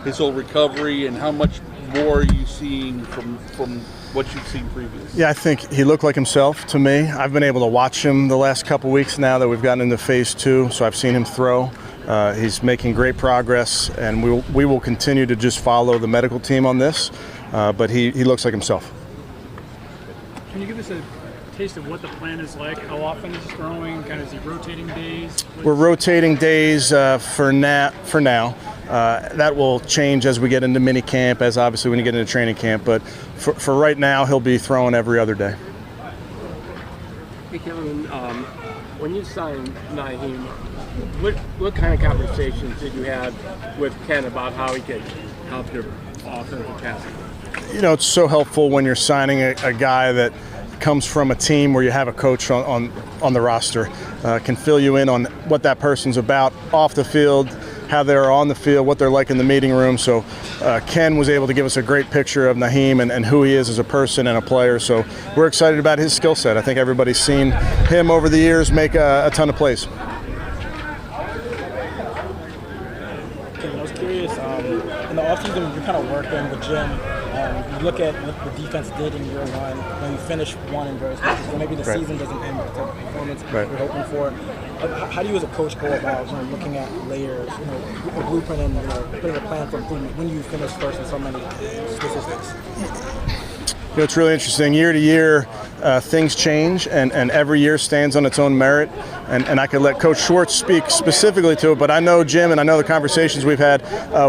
his whole recovery, and how much more are you seeing from what you've seen previously? Yeah, I think he looked like himself to me. I've been able to watch him the last couple weeks now that we've gotten into phase 2, so I've seen him throw. He's making great progress, and we will continue to just follow the medical team on this, but he looks like himself. Can you give us a taste of what the plan is like? How often is he throwing? Kind of, is he rotating days? We're rotating days for now. That will change as we get into mini camp, as obviously when you get into training camp. But for right now, he'll be throwing every other day. Hey, Kevin, when you signed Naheem, what kind of conversations did you have with Ken about how he could help your offensive passing? You know, it's so helpful when you're signing a guy that comes from a team where you have a coach on the roster, can fill you in on what that person's about off the field, how they're on the field, what they're like in the meeting room. So Ken was able to give us a great picture of Naheem and who he is as a person and a player. So we're excited about his skill set. I think everybody's seen him over the years make a ton of plays. I was curious, in the offseason, you're kind of working the gym. You look at what the defense did in year one, when you finish one in various matches, so maybe the season doesn't end with the performance you're hoping for. How do you as a coach go about looking at layers, a blueprint and putting a plan for improvement when you finish first in so many statistics? You know, it's really interesting. Year to year, things change, and every year stands on its own merit. And I could let Coach Schwartz speak specifically to it, but I know Jim and I know the conversations we've had.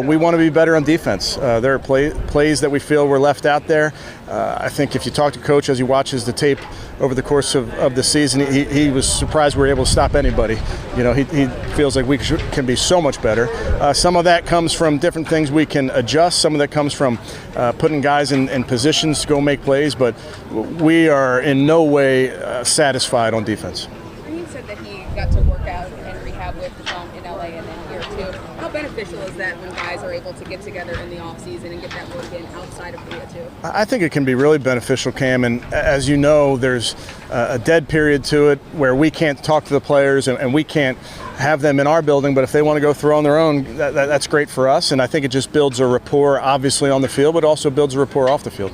We want to be better on defense. There are plays that we feel were left out there. I think if you talk to Coach as he watches the tape over the course of the season, he was surprised we were able to stop anybody. You know, he feels like we can be so much better. Some of that comes from different things we can adjust. Some of that comes from putting guys in positions to go make plays, but we are in no way satisfied on defense. He said that he got to work out and rehab with in LA and then here too. How beneficial is that when guys are able to get together in the off season and get that work in outside of Korea too? I think it can be really beneficial, Cam, and as you know, there's a dead period to it where we can't talk to the players and we can't have them in our building, but if they want to go throw on their own, that's great for us, and I think it just builds a rapport, obviously on the field, but also builds a rapport off the field.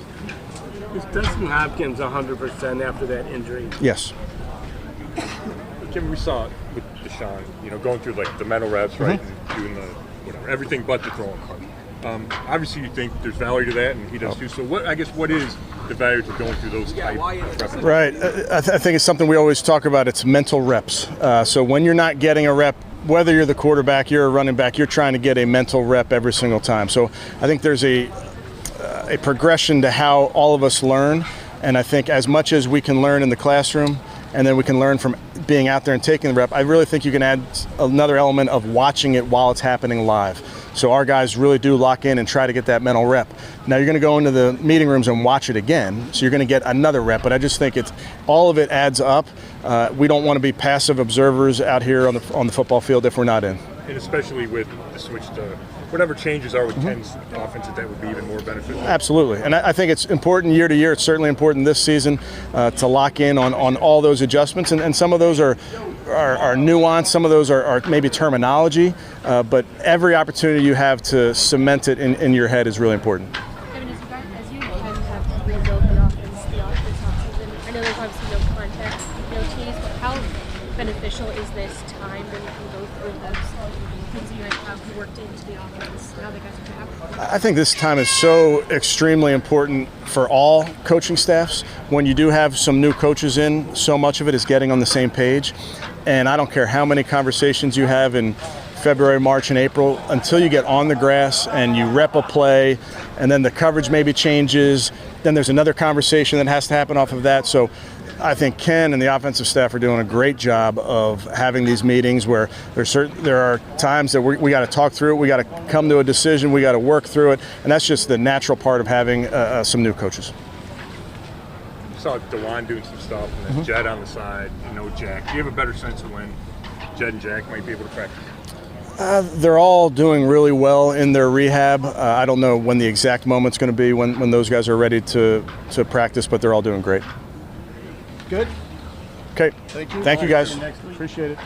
Is Dustin Hopkins 100% after that injury? Yes. Kim, we saw it with Deshaun, going through like the mental reps, right, and doing the everything but the throwing part. Obviously, you think there's value to that, and he does too. So, what is the value to going through those type of reps? Right. I think it's something we always talk about. It's mental reps. So when you're not getting a rep, whether you're the quarterback, you're a running back, you're trying to get a mental rep every single time. So I think there's a progression to how all of us learn, and I think as much as we can learn in the classroom and then we can learn from being out there and taking the rep, I really think you can add another element of watching it while it's happening live. So our guys really do lock in and try to get that mental rep. Now you're going to go into the meeting rooms and watch it again, so you're going to get another rep, but I just think all of it adds up. We don't want to be passive observers out here on the football field if we're not in. And especially with the switch to whatever changes are with Ken's offense, that would be even more beneficial. Absolutely, and I think it's important year to year. It's certainly important this season to lock in on all those adjustments, and some of those are nuanced, some of those are maybe terminology, but every opportunity you have to cement it in your head is really important. Kevin, as you guys have rebuilt the offense offseason, I know there's obviously no context, no tease, but how beneficial is this time when you can go through those things that you have worked into the offense, now that guys are back? I think this time is so extremely important for all coaching staffs. When you do have some new coaches in, so much of it is getting on the same page. And I don't care how many conversations you have in February, March, and April, until you get on the grass and you rep a play, and then the coverage maybe changes, then there's another conversation that has to happen off of that. So I think Ken and the offensive staff are doing a great job of having these meetings where there are times that we got to talk through it, we got to come to a decision, we got to work through it, and that's just the natural part of having some new coaches. You saw DeJuan doing some stuff, and then Jed on the side, Jack. Do you have a better sense of when Jed and Jack might be able to practice? They're all doing really well in their rehab. I don't know when the exact moment's going to be when those guys are ready to practice, but they're all doing great. Good. Okay. Thank you. Thank you, guys. Appreciate it.